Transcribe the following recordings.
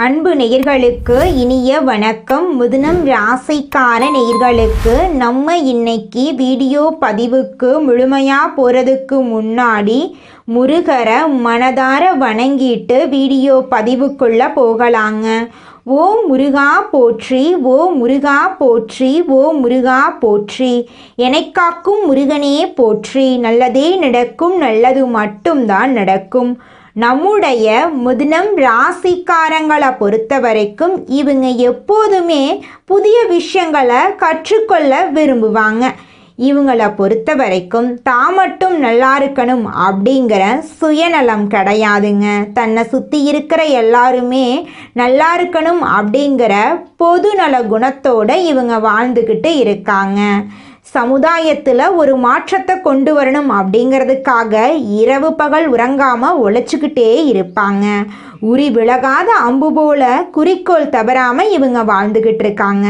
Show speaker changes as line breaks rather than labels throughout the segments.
அன்பு நேயர்களுக்கு இனிய வணக்கம். மிதுனம் ராசிக்கார நேயர்களுக்கு நம்ம இன்னைக்கு வீடியோ பதிவுக்கு முழுமையாக போகிறதுக்கு முன்னாடி முருகரை மனதார வணங்கிட்டு வீடியோ பதிவுக்குள்ளே போகலாங்க. ஓ முருகா போற்றி, ஓ முருகா போற்றி, ஓ முருகா போற்றி, எனக்காக்கும் முருகனே போற்றி. நல்லதே நடக்கும், நல்லது மட்டும்தான் நடக்கும். நம்முடைய மிதுனம் ராசிக்காரங்களை பொறுத்த வரைக்கும் இவங்க எப்போதுமே புதிய விஷயங்களை கற்றுக்கொள்ள விரும்புவாங்க. இவங்களை பொறுத்த வரைக்கும் தான் மட்டும் நல்லா இருக்கணும் அப்படிங்கிற சுயநலம் கிடையாதுங்க. தன்னை சுற்றி இருக்கிற எல்லாருமே நல்லா இருக்கணும் அப்படிங்கிற பொதுநல குணத்தோடு இவங்க வாழ்ந்துக்கிட்டு இருக்காங்க. சமுதாயத்தில் ஒரு மாற்றத்தை கொண்டு வரணும் அப்படிங்கிறதுக்காக இரவு பகல் உறங்காமல் உழைச்சிக்கிட்டே இருப்பாங்க. உரி விலகாத அம்பு போல குறிக்கோள் தவறாமல் இவங்க வாழ்ந்துக்கிட்டு இருக்காங்க.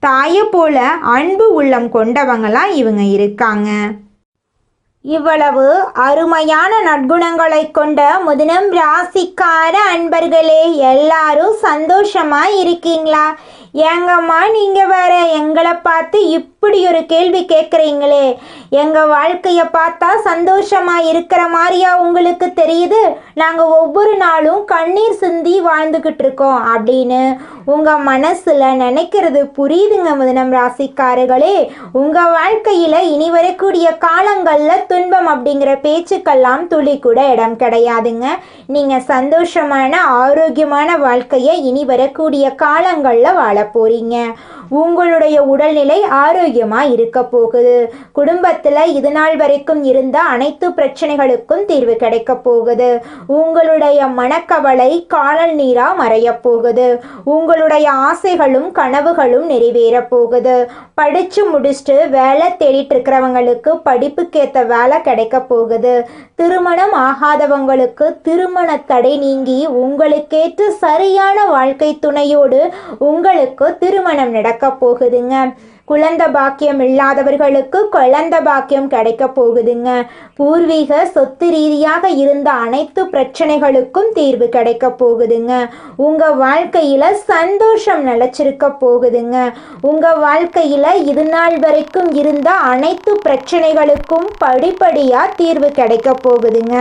தாயை போல அன்பு உள்ளம் கொண்டவங்களாம் இவங்க இருக்காங்க. இவ்வளவு அருமையான நற்குணங்களை கொண்ட மிதுனம் ராசிக்கார அன்பர்களே, எல்லாரும் சந்தோஷமா இருக்கீங்களா? ஏங்கம்மா நீங்கள் வேற எங்களை பார்த்து இப்படி ஒரு கேள்வி கேட்குறீங்களே, எங்கள் வாழ்க்கையை பார்த்தா சந்தோஷமாக இருக்கிற மாதிரியா உங்களுக்கு தெரியுது? நாங்கள் ஒவ்வொரு நாளும் கண்ணீர் சிந்தி வாழ்ந்துக்கிட்டு இருக்கோம் அப்படின்னு உங்கள் மனசில் நினைக்கிறது புரியுதுங்க மிதுனம் ராசிக்காரர்களே. உங்கள் வாழ்க்கையில் இனி வரக்கூடிய காலங்களில் துன்பம் அப்படிங்கிற பேச்சுக்கெல்லாம் துளி கூட இடம் கிடையாதுங்க. நீங்கள் சந்தோஷமான ஆரோக்கியமான வாழ்க்கையை இனி வரக்கூடிய காலங்களில் வாழ போறீங்க. உங்களுடைய உடல்நிலை ஆரோக்கியமாக இருக்க போகுது. குடும்பத்தில் இது நாள் வரைக்கும் இருந்த அனைத்து பிரச்சனைகளுக்கும் தீர்வு கிடைக்க போகுது. உங்களுடைய மனக்கவலை காணல் நீராக மறைய போகுது. உங்களுடைய ஆசைகளும் கனவுகளும் நிறைவேற போகுது. படித்து முடிச்சுட்டு வேலை தேடிட்டு இருக்கிறவங்களுக்கு படிப்புக்கேற்ற வேலை கிடைக்க போகுது. திருமணம் ஆகாதவங்களுக்கு திருமண தடை நீங்கி உங்களுக்கேற்ற சரியான வாழ்க்கை துணையோடு உங்களுக்கு திருமணம் நடக்க போகுதுங்க. குழந்தை பாக்கியம் இல்லாதவர்களுக்கு குழந்தை பாக்கியம் கிடைக்க போகுதுங்க. பூர்வீக சொத்து ரீதியாக இருந்த அனைத்து பிரச்சனைகளுக்கும் தீர்வு கிடைக்க போகுதுங்க. உங்க வாழ்க்கையில சந்தோஷம் நிலைச்சிருக்க போகுதுங்க. உங்க வாழ்க்கையில இது நாள் வரைக்கும் இருந்த அனைத்து பிரச்சனைகளுக்கும் படிப்படியா தீர்வு கிடைக்க போகுதுங்க.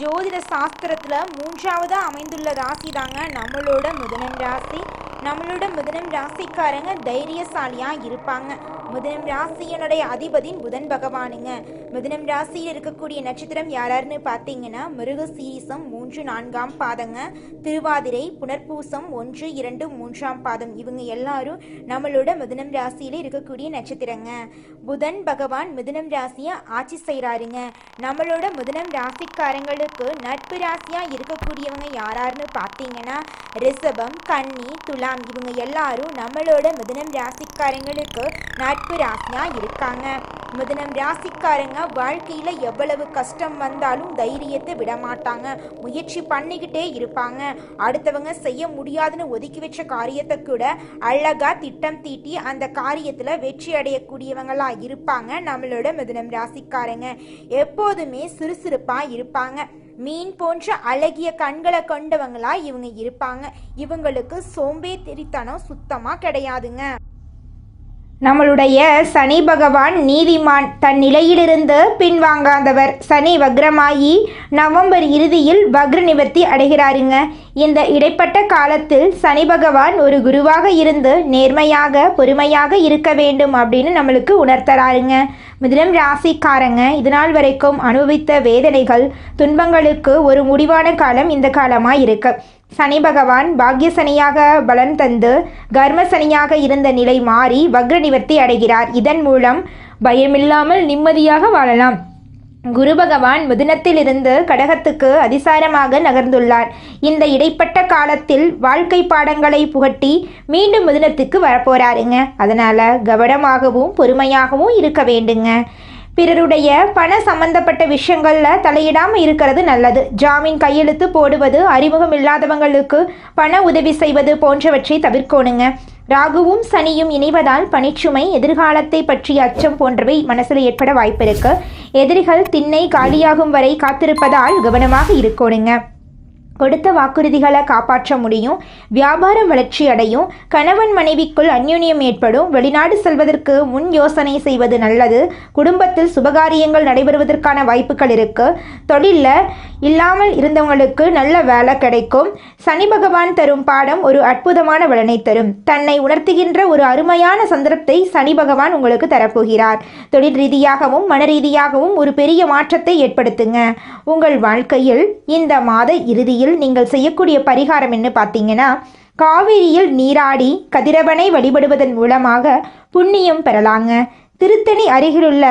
ஜோதிட சாஸ்திரத்தில் 3வது அமைந்துள்ள ராசி தாங்க நம்மளோட மிதுனம் ராசி. நம்மளோட மிதுனம் ராசிக்காரங்க தைரியசாலியாக இருப்பாங்க. மிதுனம் ராசியினுடைய அதிபதி புதன் பகவானுங்க. மிதுனம் ராசியில் இருக்கக்கூடிய நட்சத்திரம் யாராருன்னு பார்த்தீங்கன்னா மிருகசீரிசம் 3, 4ஆம் பாதங்க, திருவாதிரை, புனர்பூசம் 1, 2, 3ஆம் பாதம். இவங்க எல்லாரும் நம்மளோட மிதுனம் ராசியில் இருக்கக்கூடிய நட்சத்திரங்க. புதன் பகவான் மிதுனம் ராசியை ஆட்சி செய்கிறாருங்க. நம்மளோட மிதுனம் ராசிக்காரங்களுக்கு நட்பு ராசியா இருக்கக்கூடியவங்க யாராருன்னு பார்த்தீங்கன்னா ரிஷபம், கன்னி, துலாம். இவங்க எல்லாரும் நம்மளோட மிதுனம் ராசிக்காரங்களுக்கு நட்பு ராசியா இருக்காங்க. மிதுனம் ராசிக்காரங்க வாழ்க்கையில எவ்வளவு கஷ்டம் வந்தாலும் தைரியத்தை விட மாட்டாங்க. முயற்சி பண்ணிக்கிட்டே இருப்பாங்க. அடுத்தவங்க செய்ய முடியாதுன்னு ஒதுக்கி வச்ச காரியத்தை கூட அழகா திட்டம் தீட்டி அந்த காரியத்துல வெற்றி அடையக்கூடியவங்களா இருப்பாங்க. நம்மளோட மிதுனம் ராசிக்காரங்க எப்போதுமே சுறுசுறுப்பா இருப்பாங்க. மீன் போன்ற அழகிய கண்களை கொண்டவங்களா இவங்க இருப்பாங்க. இவங்களுக்கு சோம்பேறித்தனம் சுத்தமா கிடையாதுங்க. நம்மளுடைய சனி பகவான் நீதிமான், தன் நிலையிலிருந்து பின்வாங்காதவர். சனி வக்ரமாகி நவம்பர் இறுதியில் வக்ர நிவர்த்தி அடைகிறாருங்க. இந்த இடைப்பட்ட காலத்தில் சனி பகவான் ஒரு குருவாக இருந்து நேர்மையாக பொறுமையாக இருக்க வேண்டும் அப்படின்னு நம்மளுக்கு உணர்த்தறாருங்க. மிதுனம் ராசிக்காரங்க இதனால் வரைக்கும் அனுபவித்த வேதனைகள் துன்பங்களுக்கு ஒரு முடிவான காலம் இந்த காலமாக இருக்கு. சனி பகவான் பாக்ய சனியாக பலன் தந்து கர்ம சனியாக இருந்த நிலை மாறி வக்ர நிவர்த்தி அடைகிறார். இதன் மூலம் பயமில்லாமல் நிம்மதியாக வாழலாம். குரு பகவான் மிதுனத்திலிருந்து கடகத்துக்கு அதிசாரமாக நகர்ந்துள்ளார். இந்த இடைப்பட்ட காலத்தில் வாழ்க்கை பாடங்களை புகட்டி மீண்டும் மிதுனத்துக்கு வரப்போறாருங்க. அதனால கவனமாகவும் பொறுமையாகவும் இருக்க வேண்டுங்க. பிறருடைய பண சம்பந்தப்பட்ட விஷயங்களில் தலையிடாமல் இருக்கிறது நல்லது. ஜாமீன் கையெழுத்து போடுவது, அறிமுகம் இல்லாதவங்களுக்கு பண உதவி செய்வது போன்றவற்றை தவிர்க்கணுங்க. ராகுவும் சனியும் இணைவதால் பணிச்சுமை, எதிர்காலத்தை பற்றிய அச்சம் போன்றவை மனசில் ஏற்பட வாய்ப்பு இருக்கு. எதிரிகள் திண்ணை காலியாகும் வரை காத்திருப்பதால் கவனமாக இருக்கணுங்க. கொடுத்த வாக்குறுதிகளை காப்பாற்ற முடியும். வியாபாரம் வளர்ச்சி அடையும். கணவன் மனைவிக்குள் அந்யோன்யம் ஏற்படும். வெளிநாடு செல்வதற்கு முன் யோசனை செய்வது நல்லது. குடும்பத்தில் சுபகாரியங்கள் நடைபெறுவதற்கான வாய்ப்புகள் இருக்கு. தொழிலில் இல்லாமல் இருந்தவங்களுக்கு நல்ல வேலை கிடைக்கும். சனி பகவான் தரும் பாடம் ஒரு அற்புதமான பலனை தரும். தன்னை உணர்த்துகின்ற ஒரு அருமையான சந்தர்ப்பத்தை சனி பகவான் உங்களுக்கு தரப்போகிறார். தொழில் ரீதியாகவும் மன ரீதியாகவும் ஒரு பெரிய மாற்றத்தை ஏற்படுத்துங்க. உங்கள் வாழ்க்கையில் இந்த மாத இறுதியில் நீங்கள் செய்யக்கூடிய பரிகாரம் என்ன பார்த்தீங்கன்னா, காவிரியில் நீராடி கதிரவனை வழிபடுவதன் மூலமாக புண்ணியம் பெறலாங்க. திருத்தணி அருகிலுள்ள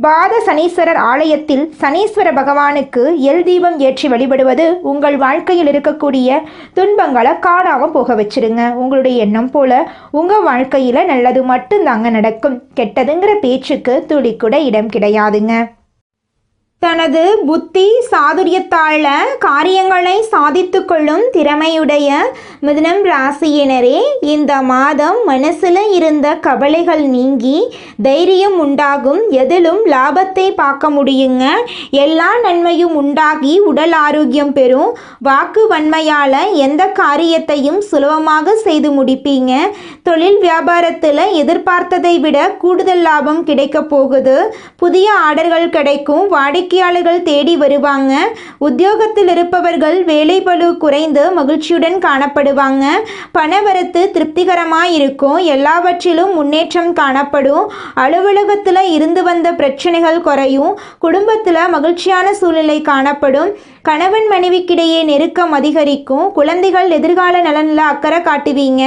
பாத சனீஸ்வரர் ஆலயத்தில் சனீஸ்வர பகவானுக்கு எல் தீபம் ஏற்றி வழிபடுவது உங்கள் வாழ்க்கையில் இருக்கக்கூடிய துன்பங்களை காணாமல் போக வச்சிருங்க. உங்களுடைய எண்ணம் போல உங்கள் வாழ்க்கையில் நல்லது மட்டும்தாங்க நடக்கும். கெட்டதுங்கிற பேச்சுக்கு துளி கூட இடம் கிடையாதுங்க. தனது புத்தி சாதுரியத்தால் காரியங்களை சாதித்து கொள்ளும் திறமையுடைய மிதுனம் ராசியினரே, இந்த மாதம் மனசில் இருந்த கவலைகள் நீங்கி தைரியம் உண்டாகும். எதிலும் லாபத்தை பார்க்க முடியுங்க. எல்லா நன்மையும் உண்டாகி உடல் ஆரோக்கியம் பெறும். வாக்கு வன்மையால் எந்த காரியத்தையும் சுலபமாக செய்து முடிப்பீங்க. தொழில் வியாபாரத்தில் எதிர்பார்த்ததை விட கூடுதல் லாபம் கிடைக்க போகுது. புதிய ஆர்டர்கள் கிடைக்கும். வாடிக்கையாளர்கள் தேடி வருவாங்க. உத்தியோகத்தில் இருப்பவர்கள் வேலைப்பளு குறைந்து மகிழ்ச்சியுடன் காணப்படுவாங்க. பணவரத்து திருப்திகரமாக இருக்கும். எல்லாவற்றிலும் முன்னேற்றம் காணப்படும். அலுவலகத்தில் இருந்து வந்த பிரச்சனைகள் குறையும். குடும்பத்தில் மகிழ்ச்சியான சூழ்நிலை காணப்படும். கணவன் மனைவிக்கிடையே நெருக்கம் அதிகரிக்கும். குழந்தைகள் எதிர்கால நலனில் அக்கறை காட்டுவீங்க.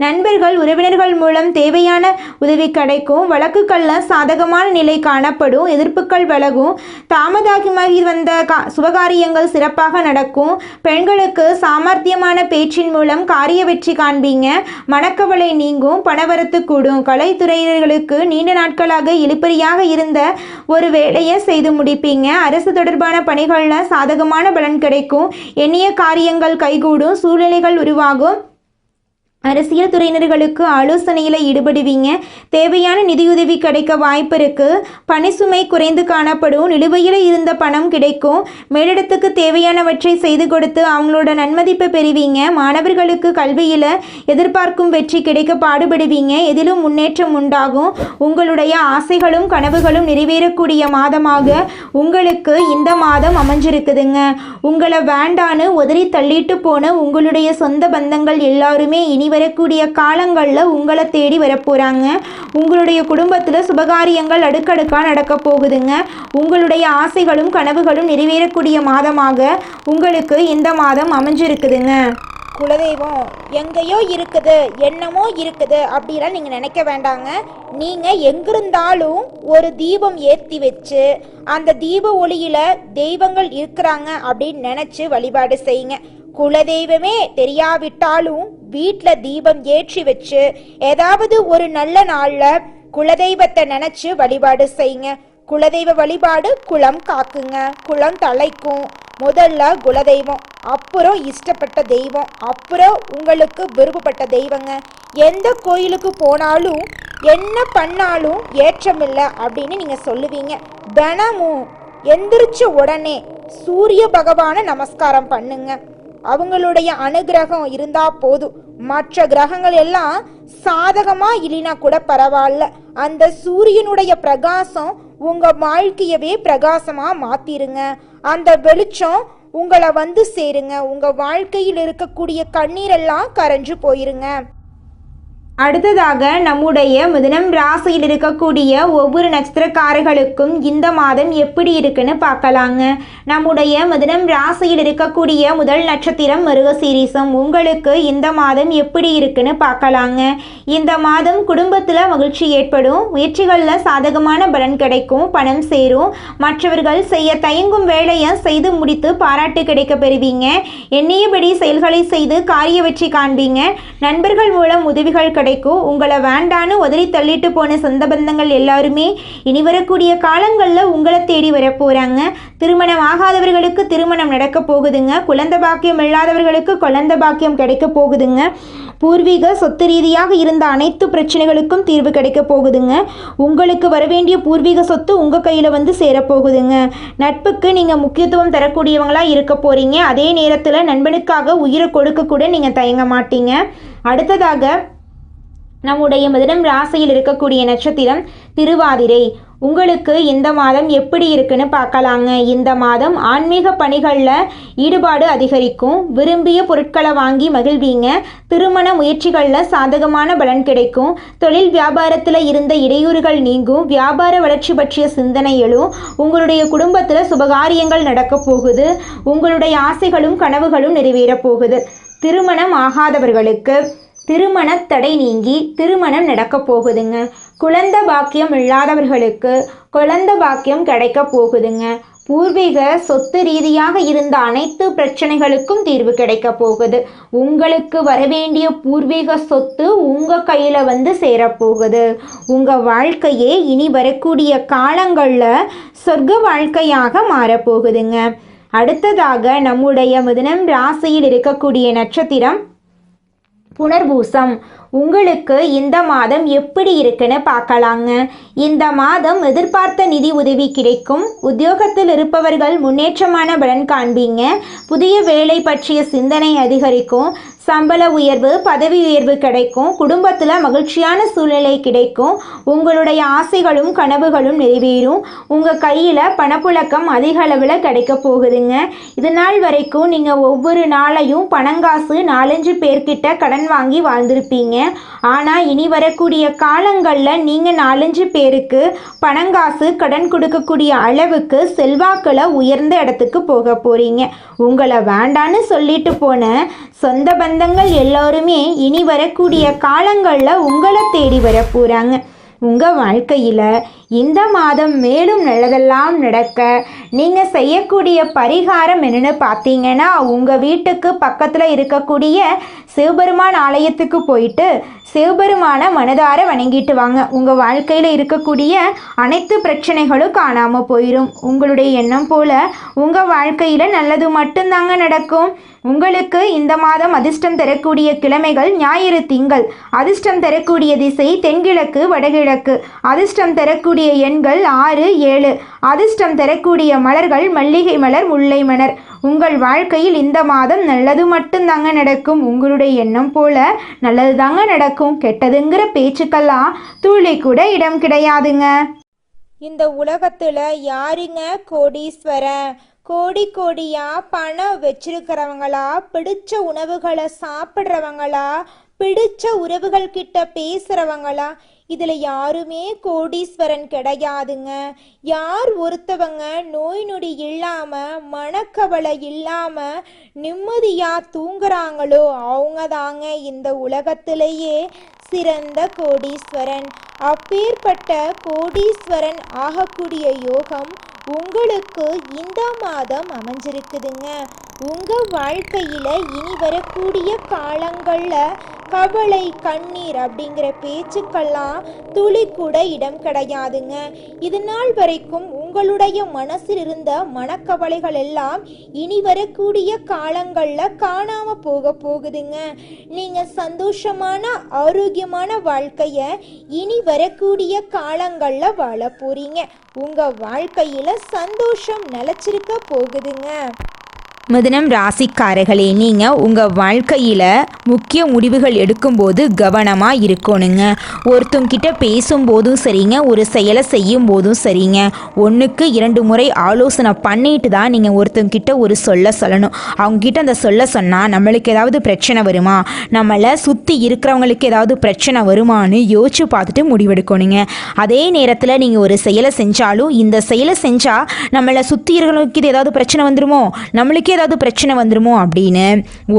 நண்பர்கள் உறவினர்கள் மூலம் தேவையான உதவி கிடைக்கும். வழக்குகளில் சாதகமான நிலை காணப்படும். எதிர்ப்புகள் விலகும். தாமதமாகி வந்த சுபகாரியங்கள் சிறப்பாக நடக்கும். பெண்களுக்கு சாமர்த்தியமான பேச்சின் மூலம் காரிய வெற்றி காண்பீங்க. மனக்கவலை நீங்கும். பணவரத்து கூடும். கலைத்துறையினர்களுக்கு நீண்ட நாட்களாக இழுபறியாக இருந்த ஒரு வேலையை செய்து முடிப்பீங்க. அரசு தொடர்பான பணிகளில் சாதகமான பலன் கிடைக்கும். எண்ணிய காரியங்கள் கைகூடும். சூழ்நிலைகள் உருவாகும். அரசியல் துறையினர்களுக்கு ஆலோசனையில் ஈடுபடுவீங்க. தேவையான நிதியுதவி கிடைக்க வாய்ப்பு இருக்கு. பணிசுமை குறைந்து காணப்படும். நிலுவையில் இருந்த பணம் கிடைக்கும். மேலிடத்துக்கு தேவையானவற்றை செய்து கொடுத்து அவங்களோட நன்மதிப்பை பெறுவீங்க. மாணவர்களுக்கு கல்வியில் எதிர்பார்க்கும் வெற்றி கிடைக்க பாடுபடுவீங்க. எதிலும் முன்னேற்றம் உண்டாகும். உங்களுடைய ஆசைகளும் கனவுகளும் நிறைவேறக்கூடிய மாதமாக உங்களுக்கு இந்த மாதம் அமைஞ்சிருக்குதுங்க. உங்களை வேண்டான்னு உதறி தள்ளிட்டு போன உங்களுடைய சொந்த பந்தங்கள் எல்லாருமே இனி வரக்கூடிய காலங்களில் உங்களை தேடி வரப்போகிறாங்க. உங்களுடைய குடும்பத்தில் சுபகாரியங்கள் அடுக்கடுக்காக நடக்க போகுதுங்க. உங்களுடைய ஆசைகளும் கனவுகளும் நிறைவேறக்கூடிய மாதமாக உங்களுக்கு இந்த மாதம் அமைஞ்சிருக்குதுங்க.
குலதெய்வம் எங்கேயோ இருக்குது, என்னமோ இருக்குது அப்படிலாம் நீங்கள் நினைக்க வேண்டாங்க. நீங்கள் எங்கிருந்தாலும் ஒரு தீபம் ஏற்றி வச்சு அந்த தீப ஒளியில் தெய்வங்கள் இருக்கிறாங்க அப்படின்னு நினச்சி வழிபாடு செய்யுங்க. குலதெய்வமே தெரியாவிட்டாலும் வீட்டில் தீபம் ஏற்றி வச்சு ஏதாவது ஒரு நல்ல நாளில் குலதெய்வத்தை நினச்சி வழிபாடு செய்யுங்க. குலதெய்வ வழிபாடு குலம் காக்குங்க. குலம் தலைக்கும். முதல்ல குலதெய்வம், அப்புறம் இஷ்டப்பட்ட தெய்வம், அப்புறம் உங்களுக்கு விருப்பப்பட்ட தெய்வங்க. எந்த கோயிலுக்கு போனாலும் என்ன பண்ணாலும் ஏற்றமில்லை அப்படின்னு நீங்கள் சொல்லுவீங்க. தினமும் எந்திரிச்ச உடனே சூரிய பகவானை நமஸ்காரம் பண்ணுங்க. அவங்களுடைய அனுகிரகம் இருந்தா போதும். மற்ற கிரகங்கள் எல்லாம் சாதகமா இல்லைனா கூட பரவாயில்ல. அந்த சூரியனுடைய பிரகாசம் உங்க வாழ்க்கையவே பிரகாசமா மாத்திருங்க. அந்த வெளிச்சம் உங்களை வந்து சேருங்க. உங்க வாழ்க்கையில் இருக்கக்கூடிய கண்ணீரெல்லாம் கரைஞ்சு போயிருங்க.
அடுத்ததாக நம்முடைய மிதுனம் ராசியில் இருக்கக்கூடிய ஒவ்வொரு நட்சத்திரக்காரர்களுக்கும் இந்த மாதம் எப்படி இருக்குன்னு பார்க்கலாங்க. நம்முடைய மிதுனம் ராசியில் இருக்கக்கூடிய முதல் நட்சத்திரம் மிருகசீரிசம். உங்களுக்கு இந்த மாதம் எப்படி இருக்குன்னு பார்க்கலாங்க. இந்த மாதம் குடும்பத்தில் மகிழ்ச்சி ஏற்படும். முயற்சிகளில் சாதகமான பலன் கிடைக்கும். பணம் சேரும். மற்றவர்கள் செய்ய தயங்கும் வேலையை செய்து முடித்து பாராட்டு கிடைக்க பெறுவீங்க. எண்ணியபடி செயல்களை செய்து காரிய வெற்றி காண்பீங்க. நண்பர்கள் மூலம் உதவிகள் கிடைக்கும். உங்களை வேண்டான்னு உதறி தள்ளிட்டு போன சொந்த பந்தங்கள் எல்லாருமே இனி வரக்கூடிய காலங்களில் உங்களை தேடி வர போகிறாங்க. திருமணம் ஆகாதவர்களுக்கு திருமணம் நடக்க போகுதுங்க. குழந்தை பாக்கியம் இல்லாதவர்களுக்கு குழந்தை பாக்கியம் கிடைக்க போகுதுங்க. பூர்வீக சொத்து ரீதியாக இருந்த அனைத்து பிரச்சனைகளுக்கும் தீர்வு கிடைக்க போகுதுங்க. உங்களுக்கு வரவேண்டிய பூர்வீக சொத்து உங்கள் கையில் வந்து சேரப்போகுதுங்க. நட்புக்கு நீங்கள் முக்கியத்துவம் தரக்கூடியவங்களாக இருக்க போகிறீங்க. அதே நேரத்தில் நண்பனுக்காக உயிரை கொடுக்க கூட நீங்கள் தயங்க மாட்டீங்க. அடுத்ததாக நம்முடைய மிதுனம் ராசியில் இருக்கக்கூடிய நட்சத்திரம் திருவாதிரை. உங்களுக்கு இந்த மாதம் எப்படி இருக்குன்னு பார்க்கலாங்க. இந்த மாதம் ஆன்மீக பணிகளில் ஈடுபாடு அதிகரிக்கும். விரும்பிய பொருட்களை வாங்கி மகிழ்வீங்க. திருமண முயற்சிகளில் சாதகமான பலன் கிடைக்கும். தொழில் வியாபாரத்தில் இருந்த இடையூறுகள் நீங்கும். வியாபார வளர்ச்சி பற்றிய சிந்தனை எழும். உங்களுடைய குடும்பத்தில் சுபகாரியங்கள் நடக்க போகுது. உங்களுடைய ஆசைகளும் கனவுகளும் நிறைவேற போகுது. திருமணம் ஆகாதவர்களுக்கு திருமண தடை நீங்கி திருமணம் நடக்க போகுதுங்க. குழந்தை பாக்கியம் இல்லாதவர்களுக்கு குழந்தை பாக்கியம் கிடைக்க போகுதுங்க. பூர்வீக சொத்து ரீதியாக இருந்த அனைத்து பிரச்சனைகளுக்கும் தீர்வு கிடைக்க போகுது. உங்களுக்கு வரவேண்டிய பூர்வீக சொத்து உங்கள் கையில் வந்து சேரப்போகுது. உங்கள் வாழ்க்கையே இனி வரக்கூடிய காலங்களில் சொர்க்க வாழ்க்கையாக மாறப்போகுதுங்க. அடுத்ததாக நம்முடைய மிதுனம் ராசியில் இருக்கக்கூடிய நட்சத்திரம் புனர்பூசம். உங்களுக்கு இந்த மாதம் எப்படி இருக்குன்னு பார்க்கலாங்க. இந்த மாதம் எதிர்பார்த்த நிதி உதவி கிடைக்கும். உத்தியோகத்தில் இருப்பவர்கள் முன்னேற்றமான பலன் காண்பீங்க. புதிய வேலை பற்றிய சிந்தனை அதிகரிக்கும். சம்பள உயர்வு, பதவி உயர்வு கிடைக்கும். குடும்பத்தில் மகிழ்ச்சியான சூழ்நிலை கிடைக்கும். உங்களுடைய ஆசைகளும் கனவுகளும் நிறைவேறும். உங்கள் கையில் பணப்புழக்கம் அதிக அளவில் கிடைக்க போகுதுங்க. இது நாள் வரைக்கும் நீங்கள் ஒவ்வொரு நாளையும் பணங்காசு 4-5 பேர்கிட்ட கடன் வாங்கி வாழ்ந்திருப்பீங்க. ஆனால் இனி வரக்கூடிய காலங்களில் நீங்கள் 4-5 பேருக்கு பணங்காசு கடன் கொடுக்கக்கூடிய அளவுக்கு செல்வாக்கில் உயர்ந்த இடத்துக்கு போக போகிறீங்க. உங்களை வேண்டான்னு சொல்லிட்டு போன சொந்த பந்தங்கள் எல்லோருமே இனி வரக்கூடிய காலங்களில் உங்களை தேடி வர போகிறாங்க. உங்கள் வாழ்க்கையில் இந்த மாதம் மேலும் நல்லதெல்லாம் நடக்க நீங்கள் செய்யக்கூடிய பரிகாரம் என்னென்னு பார்த்தீங்கன்னா, உங்கள் வீட்டுக்கு பக்கத்தில் இருக்கக்கூடிய சிவபெருமான் ஆலயத்துக்கு போயிட்டு சிவபெருமான மனதார வணங்கிட்டு வாங்க. உங்கள் வாழ்க்கையில் இருக்கக்கூடிய அனைத்து பிரச்சனைகளும் காணாமல் போயிடும். உங்களுடைய எண்ணம் போல் உங்கள் வாழ்க்கையில் நல்லது மட்டும்தாங்க நடக்கும். உங்களுக்கு இந்த மாதம் அதிர்ஷ்டம் தரக்கூடிய கிழமைகள் ஞாயிறு, திங்கள். அதிர்ஷ்டம் தரக்கூடிய திசை தென்கிழக்கு, வடகிழக்கு. அதிர்ஷ்டம் தரக்கூடிய எண்கள் 6, 7. அதிர்ஷ்டம் தரக்கூடிய மலர்கள் மல்லிகை மலர், முல்லை மலர். உங்கள் வாழ்க்கையில் இந்த மாதம் நல்லது மட்டும்தாங்க நடக்கும். உங்களுடைய எண்ணம் போல நல்லது தாங்க நடக்கும். கெட்டதுங்கிற பேச்சுக்கெல்லாம் துளி கூட இடம் கிடையாதுங்க.
இந்த உலகத்துல யாருங்க கோடீஸ்வரன்? கோடி கோடியா பணம் வச்சிருக்கிறவங்களா, பிடிச்ச உணவுகளை சாப்பிட்றவங்களா, பிடிச்ச உறவுகள் கிட்ட பேசுறவங்களா? இதுல யாருமே கோடீஸ்வரன் கிடையாதுங்க. யார் ஒருத்தவங்க நோய் நொடி இல்லாம மனக்கவலை இல்லாம நிம்மதியா தூங்குறாங்களோ அவங்க தாங்க இந்த உலகத்திலேயே சிறந்த கோடீஸ்வரன். அப்பேற்பட்ட கோடீஸ்வரன் ஆகக்கூடிய யோகம் உங்களுக்கு இந்த மாதம் அமைஞ்சிருக்குதுங்க. உங்க வாழ்க்கையில இனி வரக்கூடிய காலங்கள்ல கவலை, கண்ணீர் அப்படிங்கிற பேச்சுக்கெல்லாம் துளி கூட இடம் கிடையாதுங்க. இது நாள் வரைக்கும் உங்களுடைய மனசில் இருந்த மனக்கவலைகள் எல்லாம் இனி வரக்கூடிய காலங்கள்ல காணாம போக போகுதுங்க. நீங்க சந்தோஷமான ஆரோக்கியமான வாழ்க்கைய இனி வரக்கூடிய காலங்கள்ல வாழ போறீங்க. உங்க வாழ்க்கையில சந்தோஷம் நிலைச்சிருக்க போகுதுங்க.
மிதுனம் ராசிக்காரர்களே, நீங்கள் உங்கள் வாழ்க்கையில் முக்கிய முடிவுகள் எடுக்கும்போது கவனமாக இருக்கணுங்க. ஒருத்தங்கிட்ட பேசும்போதும் சரிங்க, ஒரு செயலை செய்யும் போதும் சரிங்க, 1க்கு 2 முறை ஆலோசனை பண்ணிட்டு தான் நீங்கள் ஒருத்தங்கிட்ட ஒரு சொல்லணும். அவங்கக்கிட்ட அந்த சொன்னால் நம்மளுக்கு ஏதாவது பிரச்சனை வருமா, நம்மளை சுற்றி இருக்கிறவங்களுக்கு ஏதாவது பிரச்சனை வருமானு யோசிச்சு பார்த்துட்டு முடிவெடுக்கணுங்க. அதே நேரத்தில் நீங்கள் ஒரு செயலை செஞ்சாலும் இந்த செயலை செஞ்சால் நம்மளை சுற்றி இருக்கிறவங்களுக்கு ஏதாவது பிரச்சனை வந்துருமோ, நம்மளுக்கே ஏதாவது பிரச்சனை வந்துருமோ அப்படின்னு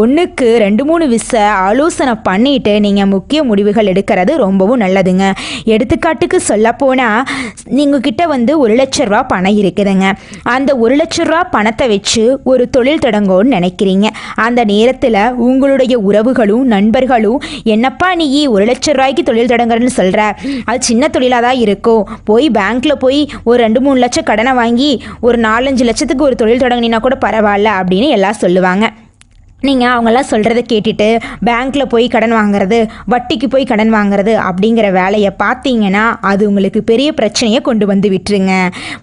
1க்கு 2-3 ஆலோசனை பண்ணிட்டு நீங்கள் முக்கிய முடிவுகள் எடுக்கிறது ரொம்பவும் நல்லதுங்க. எடுத்துக்காட்டுக்கு சொல்லப்போனால் நீங்கள் கிட்ட வந்து 1 லட்ச ரூபா பணம் இருக்குதுங்க. அந்த 1 லட்ச ரூபா பணத்தை வச்சு ஒரு தொழில் தொடங்கணும்னு நினைக்கிறீங்க. அந்த நேரத்தில் உங்களுடைய உறவுகளும் நண்பர்களும் என்னப்பா நீ 1 லட்ச ரூபாய்க்கு தொழில் தொடங்குறன்னு சொல்கிற, அது சின்ன தொழிலாக தான் இருக்கும், போய் பேங்க்கில் போய் ஒரு 2-3 லட்சம் கடனை வாங்கி ஒரு 4-5 லட்சத்துக்கு ஒரு தொழில் தொடங்கினா கூட பரவாயில்ல அப்படின்னு எல்லாம் சொல்லுவாங்க. நீங்கள் அவங்கெல்லாம் சொல்கிறத கேட்டுட்டு பேங்க்கில் போய் கடன் வாங்குறது, வட்டிக்கு போய் கடன் வாங்குறது அப்படிங்கிற வேலையை பார்த்தீங்கன்னா அது உங்களுக்கு பெரிய பிரச்சனையை கொண்டு வந்து விட்டுருங்க.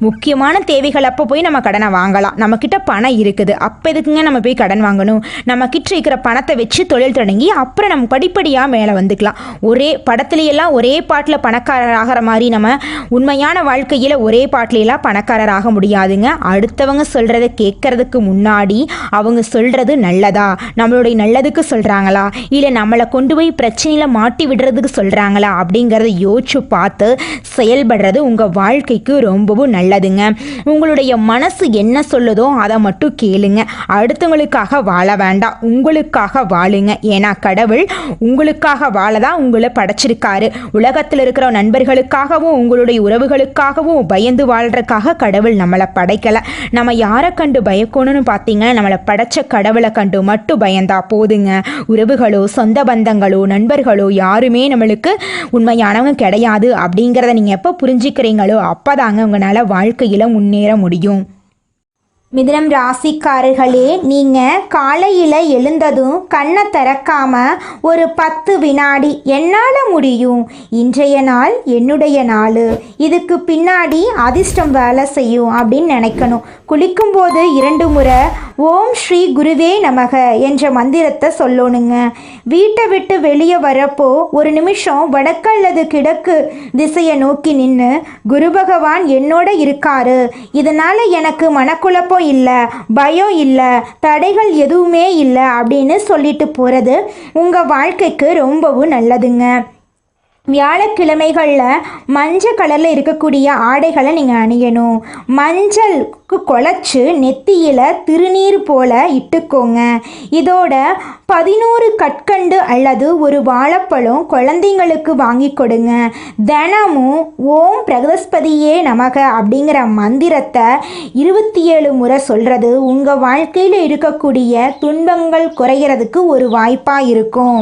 முக்கியமான தேவைகள் அப்போ போய் நம்ம கடனை வாங்கலாம். நம்மக்கிட்ட பணம் இருக்குது, அப்போ எதுக்குங்க நம்ம போய் கடன் வாங்கணும்? நம்மக்கிட்ட இருக்கிற பணத்தை வச்சு தொழில் தொடங்கி அப்புறம் நம்ம படிப்படியாக மேலே வந்துக்கலாம். ஒரே படத்துலையெல்லாம் ஒரே பாட்டில் பணக்காரர் ஆகிற மாதிரி நம்ம உண்மையான வாழ்க்கையில் ஒரே பாட்டிலையெல்லாம் பணக்காரர் ஆக முடியாதுங்க. அடுத்தவங்க சொல்கிறத கேட்கறதுக்கு முன்னாடி அவங்க சொல்கிறது நல்லதா, நம்மளுடைய நல்லதுக்கு சொல்கிறாங்களா இல்லை நம்மளை கொண்டு போய் பிரச்சனையில் மாட்டி விடுறதுக்கு சொல்கிறாங்களா அப்படிங்கிறத யோசிச்சு பார்த்து செயல்படுறது உங்கள் வாழ்க்கைக்கு ரொம்பவும் நல்லதுங்க. உங்களுடைய மனசு என்ன சொல்லுதோ அதை மட்டும் கேளுங்க. அடுத்தவங்களுக்காக வாழ வேண்டாம், உங்களுக்காக வாழுங்க. ஏன்னா கடவுள் உங்களுக்காக வாழ தான் உங்களை படைச்சிருக்காரு. உலகத்தில் இருக்கிற நண்பர்களுக்காகவும் உங்களுடைய உறவுகளுக்காகவும் பயந்து வாழ்றதுக்காக கடவுள் நம்மளை படைக்கலை. நம்ம யாரை கண்டு பயக்கணும்னு பார்த்தீங்கன்னா நம்மளை படைச்ச கடவுளை கண்டு மட்டும் பயந்தா போதுங்க. உறவுகளோ சொந்த பந்தங்களோ நண்பர்களோ யாருமே நம்மளுக்கு உண்மையானவங்க கிடையாது அப்படிங்கிறத நீங்கள் எப்போ புரிஞ்சுக்கிறீங்களோ அப்போதாங்க உங்களால் வாழ்க்கையில் முன்னேற முடியும்.
மிதுனம் ராசிக்காரர்களே, நீங்கள் காலையில் எழுந்ததும் கண்ணை திறக்காமல் ஒரு 10 வினாடி என்னால் முடியும், இன்றைய நாள் என்னுடைய நாள், இதுக்கு பின்னாடி அதிர்ஷ்டம் வேலை செய்யும் அப்படின்னு நினைக்கணும். குளிக்கும்போது 2 முறை ஓம் ஸ்ரீ குருவே நமக என்ற மந்திரத்தை சொல்லணுங்க. வீட்டை விட்டு வெளியே வரப்போ 1 நிமிஷம் வடக்கு அல்லது கிழக்கு திசையை நோக்கி நின்று குரு பகவான் என்னோட இருக்காரு, இதனால் எனக்கு மனக்குழப்பம் இல்லை, பயம் இல்லை, தடைகள் எதுவுமே இல்லை அப்படின்னு சொல்லிட்டு போகிறது உங்கள் வாழ்க்கைக்கு ரொம்பவும் நல்லதுங்க. வியாழக்கிழமைகளில் மஞ்சள் கலரில் இருக்கக்கூடிய ஆடைகளை நீங்கள் அணியணும். மஞ்சளுக்கு குழச்சி நெத்தியில் திருநீர் போல இட்டுக்கோங்க. இதோட 11 கற்கண்டு அல்லது ஒரு வாழைப்பழம் குழந்தைங்களுக்கு வாங்கி கொடுங்க. தினமும் ஓம் பிரகஸ்பதியே நமக அப்படிங்கிற மந்திரத்தை 27 முறை சொல்கிறது உங்கள் வாழ்க்கையில் இருக்கக்கூடிய துன்பங்கள் குறைகிறதுக்கு ஒரு வாய்ப்பாக இருக்கும்.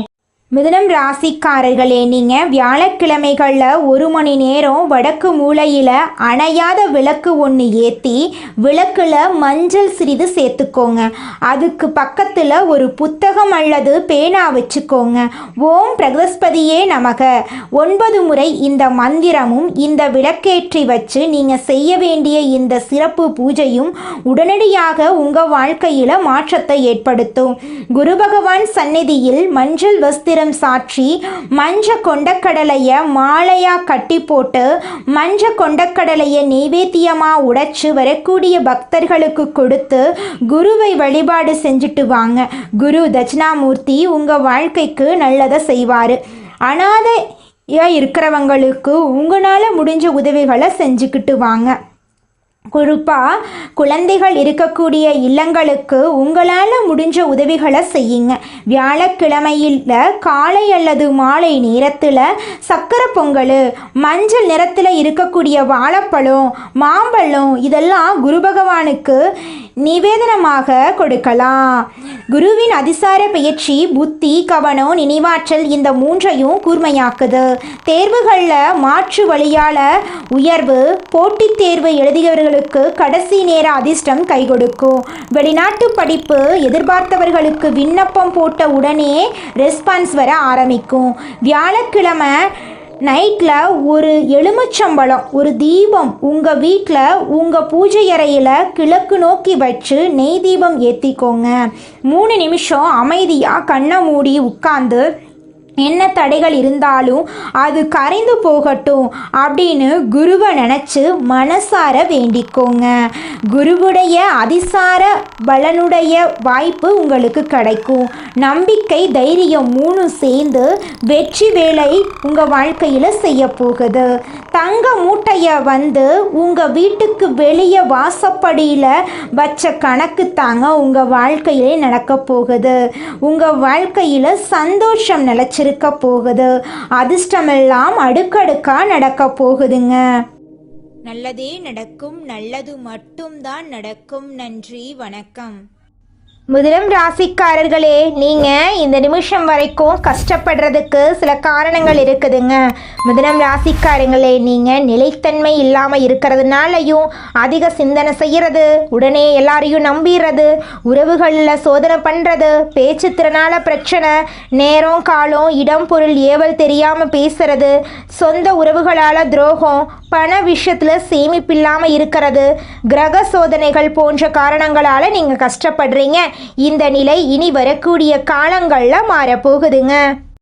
மிதுனம் ராசிக்காரர்களே, நீங்கள் வியாழக்கிழமைகளில் 1 மணி நேரம் வடக்கு மூலையில் அணையாத விளக்கு ஒன்று ஏற்றி விளக்கில் மஞ்சள் சிறிது சேர்த்துக்கோங்க. அதுக்கு பக்கத்தில் ஒரு புத்தகம் அல்லது பேனா வச்சுக்கோங்க. ஓம் பிரகஸ்பதியே நமக 9 முறை இந்த மந்திரமும் இந்த விளக்கேற்றி வச்சு நீங்கள் செய்ய வேண்டிய இந்த சிறப்பு பூஜையும் உடனடியாக உங்கள் வாழ்க்கையில் மாற்றத்தை ஏற்படுத்தும். குரு பகவான் சந்நிதியில் மஞ்சள் வஸ்திரம் சாட்சி மஞ்ச கொண்டக்கடலையை மாலையா கட்டி போட்டு மஞ்ச கொண்டக்கடலையை நெய்வேத்தியமா உடைச்சு வரக்கூடிய பக்தர்களுக்கு கொடுத்து குருவை வழிபாடு செஞ்சுட்டு வாங்க. குரு தட்சிணாமூர்த்தி உங்க வாழ்க்கைக்கு நல்லதை செய்வாரு. அனாதையா இருக்கிறவங்களுக்கு உங்களால முடிஞ்ச உதவிகளை செஞ்சுக்கிட்டு வாங்க. குறிப்பாக குழந்தைகள் இருக்கக்கூடிய இல்லங்களுக்கு உங்களால் முடிஞ்ச உதவிகளை செய்யுங்க. வியாழக்கிழமையில் காலை அல்லது மாலை நேரத்தில் சக்கரை பொங்கல், மஞ்சள் நிறத்தில் இருக்கக்கூடிய வாழைப்பழம், மாம்பழம் இதெல்லாம் குரு பகவானுக்கு நிவேதனமாக கொடுக்கலாம். குருவின் அதிசார பயிற்சி புத்தி, கவனம், நினைவாற்றல் இந்த 3ஐயும் கூர்மையாக்குது. தேர்வுகளில் மாற்று வழியால் உயர்வு, போட்டித் தேர்வு எழுதியவர்களுக்கு கடைசி நேர அதிர்ஷ்டம் கை கொடுக்கும். வெளிநாட்டு படிப்பு எதிர்பார்த்தவர்களுக்கு விண்ணப்பம் போட்ட உடனே ரெஸ்பான்ஸ் வர ஆரம்பிக்கும். வியாழக்கிழமை நைட்டில் ஒரு எலுமிச்சம்பழம், ஒரு தீபம் உங்கள் வீட்டில் உங்கள் பூஜை அறையில் கிழக்கு நோக்கி வச்சு நெய் தீபம் ஏற்றிக்கோங்க. 3 நிமிஷம் அமைதியாக கண்ணை மூடி உட்கார்ந்து என்ன தடைகள் இருந்தாலும் அது கரைந்து போகட்டும் அப்படின்னு குருவை நினச்சி மனசார வேண்டிக்கோங்க. குருவுடைய அதிசார பலனுடைய வாய்ப்பு உங்களுக்கு கிடைக்கும். நம்பிக்கை, தைரியம் 3 சேர்ந்து வெற்றி வேலை உங்கள் வாழ்க்கையில் செய்ய போகுது.
தங்க மூட்டையை வந்து உங்கள் வீட்டுக்கு வெளியே வாசப்படியில் வச்ச கணக்கு தாங்க உங்கள் வாழ்க்கையிலே நடக்க போகுது. உங்கள் வாழ்க்கையில் சந்தோஷம் நிலச்சிருக்க போகுது. அதிர்ஷ்டமெல்லாம் அடுக்கடுக்காக நடக்க போகுதுங்க.
நல்லதே நடக்கும், நல்லது மட்டும்தான் நடக்கும். நன்றி, வணக்கம்.
மிதுனம் ராசிக்காரர்களே, நீங்கள் இந்த நிமிஷம் வரைக்கும் கஷ்டப்படுறதுக்கு சில காரணங்கள் இருக்குதுங்க. மிதுனம் ராசிக்காரங்களே, நீங்கள் நிலைத்தன்மை இல்லாமல் இருக்கிறதுனாலையும் அதிக சிந்தனை செய்கிறது, உடனே எல்லாரையும் நம்பிடுறது, உறவுகளில் சோதனை பண்ணுறது, பேச்சு திறனால பிரச்சனை, நேரம் காலம் இடம் பொருள் ஏவல் தெரியாமல் பேசுறது, சொந்த உறவுகளால் துரோகம், பண விஷயத்தில் சேமிப்பில்லாமல் இருக்கிறது, கிரக சோதனைகள் போன்ற காரணங்களால் நீங்கள் கஷ்டப்படுறீங்க. இந்த நிலை இனி வரக்கூடிய காலங்களில் மாறப்போகுதுங்க.